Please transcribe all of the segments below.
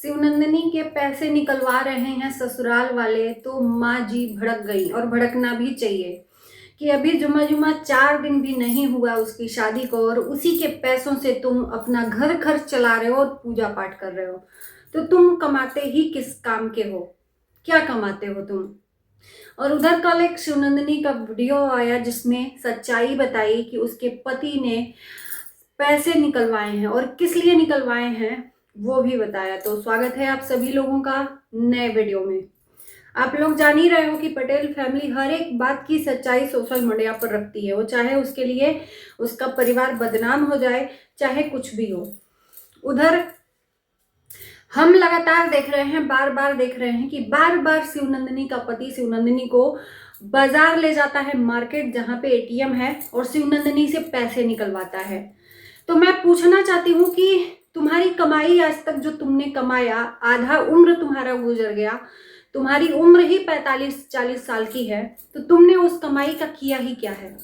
शिवनंदिनी के पैसे निकलवा रहे हैं ससुराल वाले तो माँ जी भड़क गई, और भड़कना भी चाहिए कि अभी जुमा जुमा 4 दिन भी नहीं हुआ उसकी शादी को और उसी के पैसों से तुम अपना घर खर्च चला रहे हो और पूजा पाठ कर रहे हो। तो तुम कमाते ही किस काम के हो? क्या कमाते हो तुम? और उधर कल एक शिवनंदिनी का वीडियो आया जिसमें सच्चाई बताई कि उसके पति ने पैसे निकलवाए हैं और किस लिए निकलवाए हैं वो भी बताया। तो स्वागत है आप सभी लोगों का नए वीडियो में। आप लोग जान ही रहे हो कि पटेल फैमिली हर एक बात की सच्चाई सोशल मीडिया पर रखती है, वो चाहे उसके लिए उसका परिवार बदनाम हो जाए, चाहे कुछ भी हो। उधर हम लगातार देख रहे हैं, बार बार देख रहे हैं कि बार बार शिवनंदिनी का पति शिवनंदिनी को बाजार ले जाता है, मार्केट जहां पे एटीएम है, और शिवनंदिनी से पैसे निकलवाता है। तो मैं पूछना चाहती हूँ कि तुम्हारी कमाई आज तक जो तुमने कमाया, आधा उम्र तुम्हारा गुजर गया, तुम्हारी उम्र ही 45-40 साल की है, तो तुमने उस कमाई का किया ही क्या है?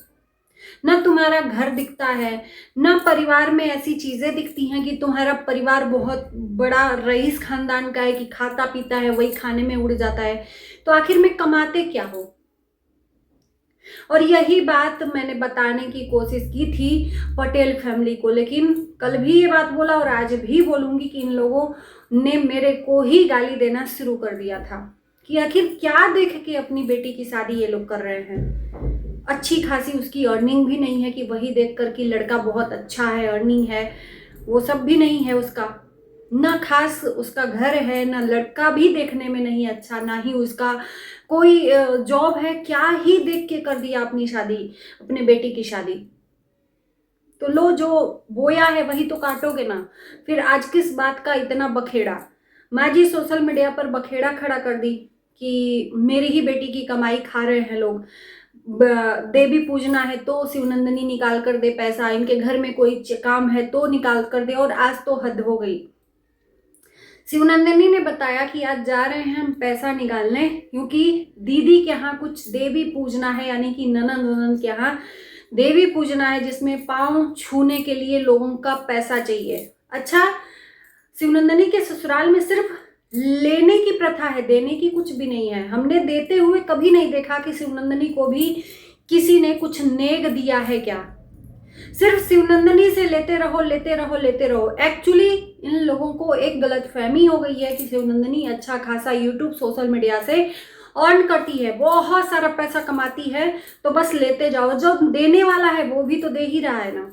ना तुम्हारा घर दिखता है, ना परिवार में ऐसी चीजें दिखती हैं कि तुम्हारा परिवार बहुत बड़ा रईस खानदान का है कि खाता पीता है वही खाने में उड़ जाता है। तो आखिर में कमाते क्या हो? और यही बात मैंने बताने की कोशिश की थी पटेल फैमिली को, लेकिन कल भी ये बात बोला और आज भी बोलूंगी कि इन लोगों ने मेरे को ही गाली देना शुरू कर दिया था कि आखिर क्या देख के अपनी बेटी की शादी ये लोग कर रहे हैं। अच्छी खासी उसकी अर्निंग भी नहीं है कि वही देख कर कि लड़का बहुत अच्छा है, अर्निंग है, वो सब भी नहीं है उसका। ना खास उसका घर है, ना लड़का भी देखने में नहीं अच्छा, ना ही उसका कोई जॉब है। क्या ही देख के कर दिया अपनी शादी, अपने बेटी की शादी। तो लो, जो बोया है वही तो काटोगे ना। फिर आज किस बात का इतना बखेड़ा? माँ जी सोशल मीडिया पर बखेड़ा खड़ा कर दी कि मेरी ही बेटी की कमाई खा रहे हैं लोग, देवी पूजना है तो शिवनंदिनी निकाल कर दे पैसा, इनके घर में कोई काम है तो निकाल कर दे। और आज तो हद हो गई। शिवनंदिनी ने बताया कि आज जा रहे हैं हम पैसा निकालने, क्योंकि दीदी के यहाँ कुछ देवी पूजना है, यानी कि ननंद के यहाँ देवी पूजना है जिसमें पांव छूने के लिए लोगों का पैसा चाहिए। अच्छा, शिवनंदिनी के ससुराल में सिर्फ लेने की प्रथा है, देने की कुछ भी नहीं है। हमने देते हुए कभी नहीं देखा कि शिवनंदिनी को भी किसी ने कुछ नेग दिया है क्या। सिर्फ शिवनंदिनी से लेते रहो लेते रहो लेते रहो। एक्चुअली इन लोगों को एक गलतफहमी हो गई है कि शिवनंदिनी अच्छा खासा यूट्यूब सोशल मीडिया से अर्न करती है, बहुत सारा पैसा कमाती है, तो बस लेते जाओ। जो देने वाला है वो भी तो दे ही रहा है ना।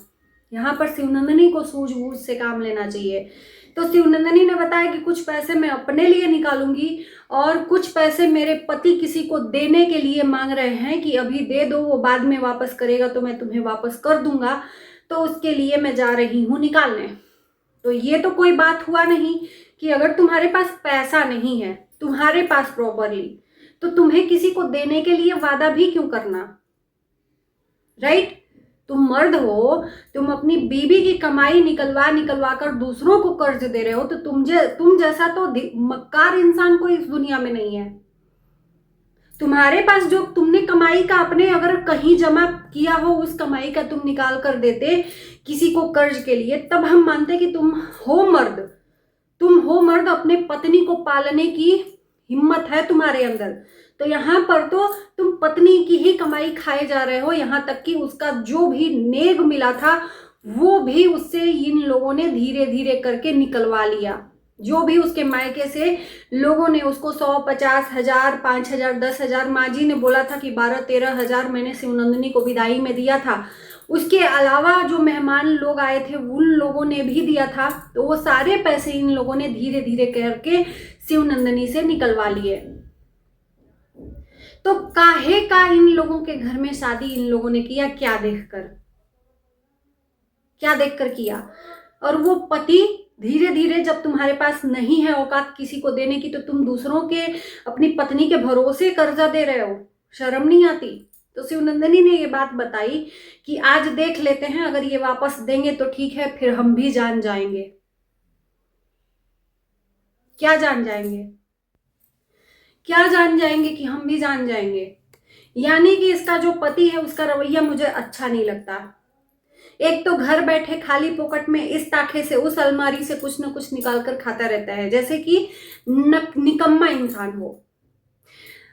यहाँ पर शिवनंदिनी को सूझबूझ से काम लेना चाहिए। तो शिवनंदिनी ने बताया कि कुछ पैसे मैं अपने लिए निकालूंगी और कुछ पैसे मेरे पति किसी को देने के लिए मांग रहे हैं कि अभी दे दो, वो बाद में वापस करेगा तो मैं तुम्हें वापस कर दूंगा, तो उसके लिए मैं जा रही हूँ निकालने। तो ये तो कोई बात हुआ नहीं कि अगर तुम्हारे पास पैसा नहीं है, तुम्हारे पास प्रॉपरली, तो तुम्हें किसी को देने के लिए वादा भी क्यों करना? राइट? तुम मर्द हो, तुम अपनी बीवी की कमाई निकलवा निकलवा कर दूसरों को कर्ज दे रहे हो, तो तुम जैसा तो मक्कार इंसान कोई इस दुनिया में नहीं है। तुम्हारे पास जो तुमने कमाई का अपने अगर कहीं जमा किया हो, उस कमाई का तुम निकाल कर देते किसी को कर्ज के लिए, तब हम मानते कि तुम हो मर्द। तुम हो मर्द, अपने पत्नी को पालने की हिम्मत है तुम्हारे अंदर। तो यहाँ पर तो तुम पत्नी की ही कमाई खाए जा रहे हो, यहाँ तक कि उसका जो भी नेग मिला था वो भी उससे इन लोगों ने धीरे धीरे करके निकलवा लिया। जो भी उसके मायके से लोगों ने उसको 100-50,000, 5,000, 10,000, माँ जी ने बोला था कि 12-13,000 मैंने शिवनंदिनी को विदाई में दिया था। उसके अलावा जो मेहमान लोग आए थे उन लोगों ने भी दिया था। तो वो सारे पैसे इन लोगों ने धीरे धीरे करके शिवनंदिनी से निकलवा लिए। तो काहे का इन लोगों के घर में शादी इन लोगों ने किया? क्या देखकर किया? और वो पति धीरे धीरे, जब तुम्हारे पास नहीं है औकात किसी को देने की, तो तुम दूसरों के, अपनी पत्नी के भरोसे कर्जा दे रहे हो। शर्म नहीं आती? तो शिवनंदिनी ने ये बात बताई कि आज देख लेते हैं, अगर ये वापस देंगे तो ठीक है, फिर हम भी जान जाएंगे। क्या जान जाएंगे? क्या जान जाएंगे कि हम भी जान जाएंगे? यानी कि इसका जो पति है उसका रवैया मुझे अच्छा नहीं लगता। एक तो घर बैठे खाली पॉकेट में इस ताखे से उस अलमारी से कुछ ना कुछ निकाल कर खाता रहता है, जैसे कि निकम्मा इंसान हो।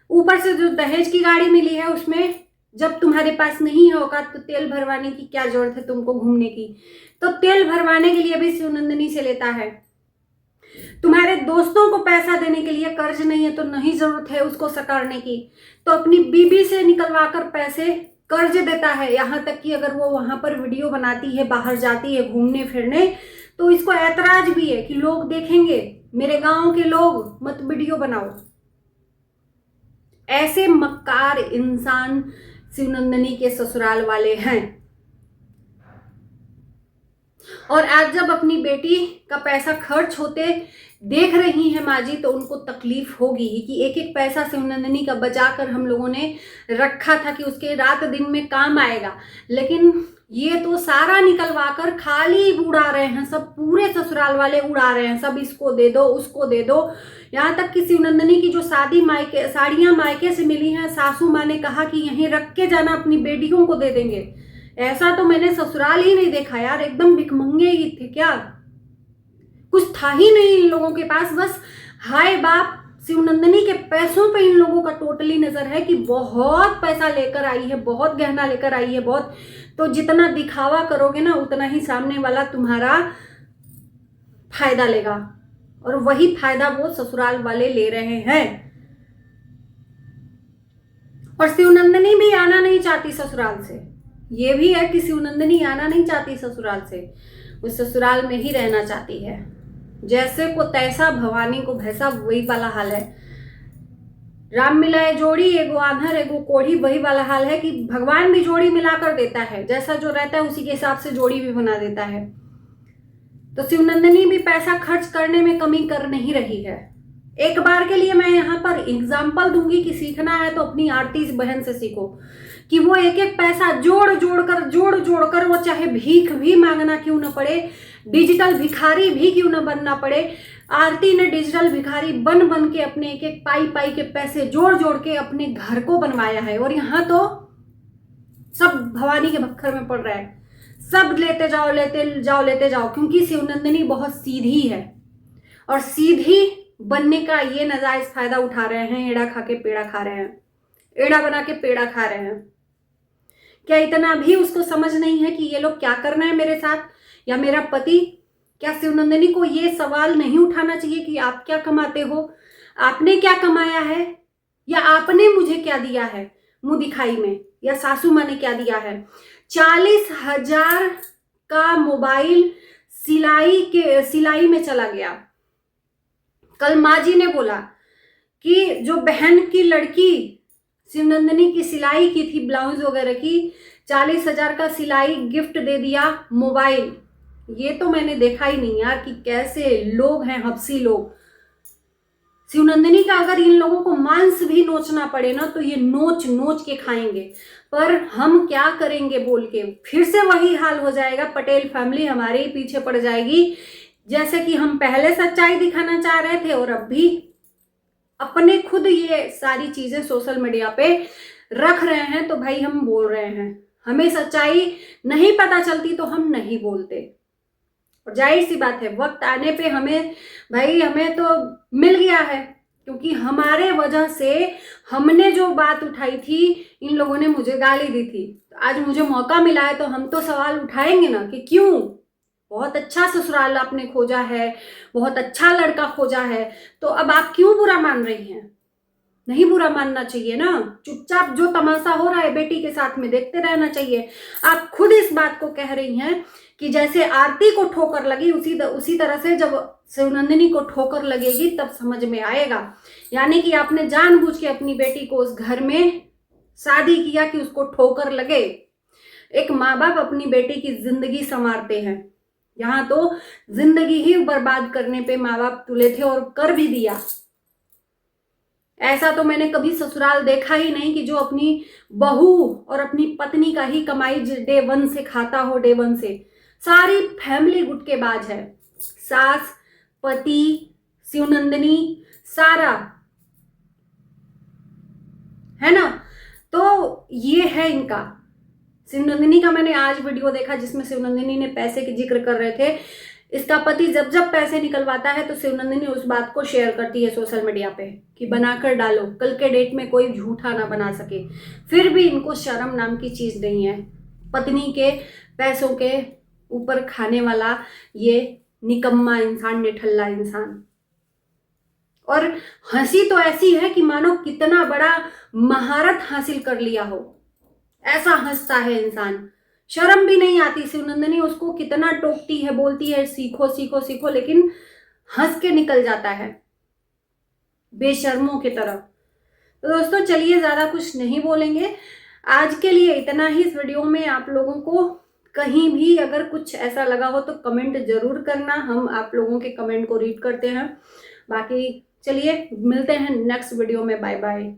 ऊपर से जो दहेज की गाड़ी मिली है उसमें जब तुम्हारे पास नहीं है औकात तो तेल भरवाने की क्या जरूरत है तुमको घूमने की। तो तेल भरवाने के लिए भी शिवनंदिनी से लेता है। तुम्हारे दोस्तों को पैसा देने के लिए कर्ज नहीं है तो नहीं जरूरत है उसको सकारने की, तो अपनी बीबी से निकलवा कर पैसे कर्ज देता है। यहाँ तक कि अगर वो वहां पर वीडियो बनाती है, बाहर जाती है घूमने फिरने, तो इसको ऐतराज भी है कि लोग देखेंगे, मेरे गांव के लोग मत वीडियो बनाओ। ऐसे मक्कार इंसान शिवनंदिनी के ससुराल वाले हैं। और आज जब अपनी बेटी का पैसा खर्च होते देख रही है माँ जी, तो उनको तकलीफ होगी ही कि एक एक पैसा शिवनंदिनी का बचाकर हम लोगों ने रखा था कि उसके रात दिन में काम आएगा, लेकिन ये तो सारा निकलवा कर खाली उड़ा रहे हैं। सब पूरे ससुराल वाले उड़ा रहे हैं, सब इसको दे दो उसको दे दो। यहाँ तक कि शिवनंदिनी की जो साड़ियां मायके से मिली हैं, सासू माँ ने कहा कि यहीं रख के जाना, अपनी बेटियों को दे देंगे। ऐसा तो मैंने ससुराल ही नहीं देखा यार, एकदम भिखमंगे ही थे क्या, कुछ था ही नहीं इन लोगों के पास। बस हाय बाप, शिवनंदिनी के पैसों पे इन लोगों का टोटली नजर है कि बहुत पैसा लेकर आई है, बहुत गहना लेकर आई है, बहुत। तो जितना दिखावा करोगे ना उतना ही सामने वाला तुम्हारा फायदा लेगा, और वही फायदा वो ससुराल वाले ले रहे हैं। और शिवनंदिनी भी आना नहीं चाहती ससुराल से। ये भी है कि शिवनंदिनी आना नहीं चाहती ससुराल से, वो ससुराल में ही रहना चाहती है। जैसे को तैसा भवानी को भैसा, वही वाला हाल है। राम मिलाए जोड़ी, एगो आंधर एगो कोढ़ी, वही वाला हाल है कि भगवान भी जोड़ी मिलाकर देता है, जैसा जो रहता है उसी के हिसाब से जोड़ी भी बना देता है। तो शिवनंदिनी भी पैसा खर्च करने में कमी कर नहीं रही है। एक बार के लिए मैं यहाँ पर एग्जाम्पल दूंगी कि सीखना है तो अपनी आरती बहन से सीखो कि वो एक एक पैसा जोड़ जोड़ कर वो चाहे भीख भी मांगना क्यों ना पड़े, डिजिटल भिखारी भी क्यों ना बनना पड़े, आरती ने डिजिटल भिखारी बन के अपने एक एक पाई के पैसे जोड़ के अपने घर को बनवाया है। और यहाँ तो सब भवानी के भक्खर में पड़ रहा है, सब लेते जाओ, क्योंकि शिवनंदिनी बहुत सीधी है और सीधी बनने का ये नाजायज फायदा उठा रहे हैं। एड़ा खा के पेड़ा खा रहे हैं, एड़ा बना के पेड़ा खा रहे हैं। क्या इतना भी उसको समझ नहीं है कि ये लोग क्या करना है मेरे साथ या मेरा पति? क्या शिवनंदिनी को ये सवाल नहीं उठाना चाहिए कि आप क्या कमाते हो, आपने क्या कमाया है, या आपने मुझे क्या दिया है मुंह दिखाई में, या सासू माँ ने क्या दिया है? 40,000 का मोबाइल सिलाई में चला गया। कल माँ जी ने बोला कि जो बहन की लड़की शिवनंदिनी की सिलाई की थी, ब्लाउज वगैरह की, 40,000 का सिलाई गिफ्ट दे दिया, मोबाइल। ये तो मैंने देखा ही नहीं यार कि कैसे लोग हैं, हबसी लोग। शिवनंदिनी का अगर इन लोगों को मांस भी नोचना पड़े ना तो ये नोच के खाएंगे, पर हम क्या करेंगे बोल के फिर से वही हाल हो जाएगा। पटेल फैमिली हमारे ही पीछे पड़ जाएगी, जैसे कि हम पहले सच्चाई दिखाना चाह रहे थे और अब भी अपने खुद ये सारी चीजें सोशल मीडिया पे रख रहे हैं। तो भाई हम बोल रहे हैं, हमें सच्चाई नहीं पता चलती तो हम नहीं बोलते। और जाहिर सी बात है वक्त आने पे हमें तो मिल गया है, क्योंकि हमारे वजह से हमने जो बात उठाई थी इन लोगों ने मुझे गाली दी थी। तो आज मुझे मौका मिला है तो हम तो सवाल उठाएंगे ना कि क्यों, बहुत अच्छा ससुराल आपने खोजा है, बहुत अच्छा लड़का खोजा है, तो अब आप क्यों बुरा मान रही हैं? नहीं बुरा मानना चाहिए ना, चुपचाप जो तमाशा हो रहा है बेटी के साथ में देखते रहना चाहिए। आप खुद इस बात को कह रही हैं कि जैसे आरती को ठोकर लगी उसी तरह से जब शिवनंदिनी को ठोकर लगेगी तब समझ में आएगा। यानी कि आपने जानबूझ के अपनी बेटी को उस घर में शादी किया कि उसको ठोकर लगे। एक माँ बाप अपनी बेटी की जिंदगी संवारते हैं, यहाँ तो जिंदगी ही बर्बाद करने पे माँ बाप तुले थे और कर भी दिया। ऐसा तो मैंने कभी ससुराल देखा ही नहीं कि जो अपनी बहू और अपनी पत्नी का ही कमाई डे वन से खाता हो। डे वन से सारी फैमिली गुटकेबाज है, सास, पति, शिवनंदिनी, सारा है ना। तो ये है इनका शिवनंदिनी का मैंने आज वीडियो देखा जिसमें शिवनंदिनी ने पैसे की जिक्र कर रहे थे। इसका पति जब जब पैसे निकलवाता है तो शिवनंदिनी उस बात को शेयर करती है सोशल मीडिया पे कि बनाकर डालो, कल के डेट में कोई झूठा ना बना सके। फिर भी इनको शर्म नाम की चीज नहीं है। पत्नी के पैसों के ऊपर खाने वाला ये निकम्मा इंसान, निठल्ला इंसान। और हंसी तो ऐसी है कि मानो कितना बड़ा महारत हासिल कर लिया हो, ऐसा हंसता है इंसान। शर्म भी नहीं आती। शिवनंदिनी उसको कितना टोकती है, बोलती है सीखो सीखो सीखो, लेकिन हंस के निकल जाता है बेशर्मों की तरह। तो दोस्तों चलिए, ज्यादा कुछ नहीं बोलेंगे, आज के लिए इतना ही। इस वीडियो में आप लोगों को कहीं भी अगर कुछ ऐसा लगा हो तो कमेंट जरूर करना, हम आप लोगों के कमेंट को रीड करते हैं। बाकी चलिए मिलते हैं नेक्स्ट वीडियो में, बाय बाय।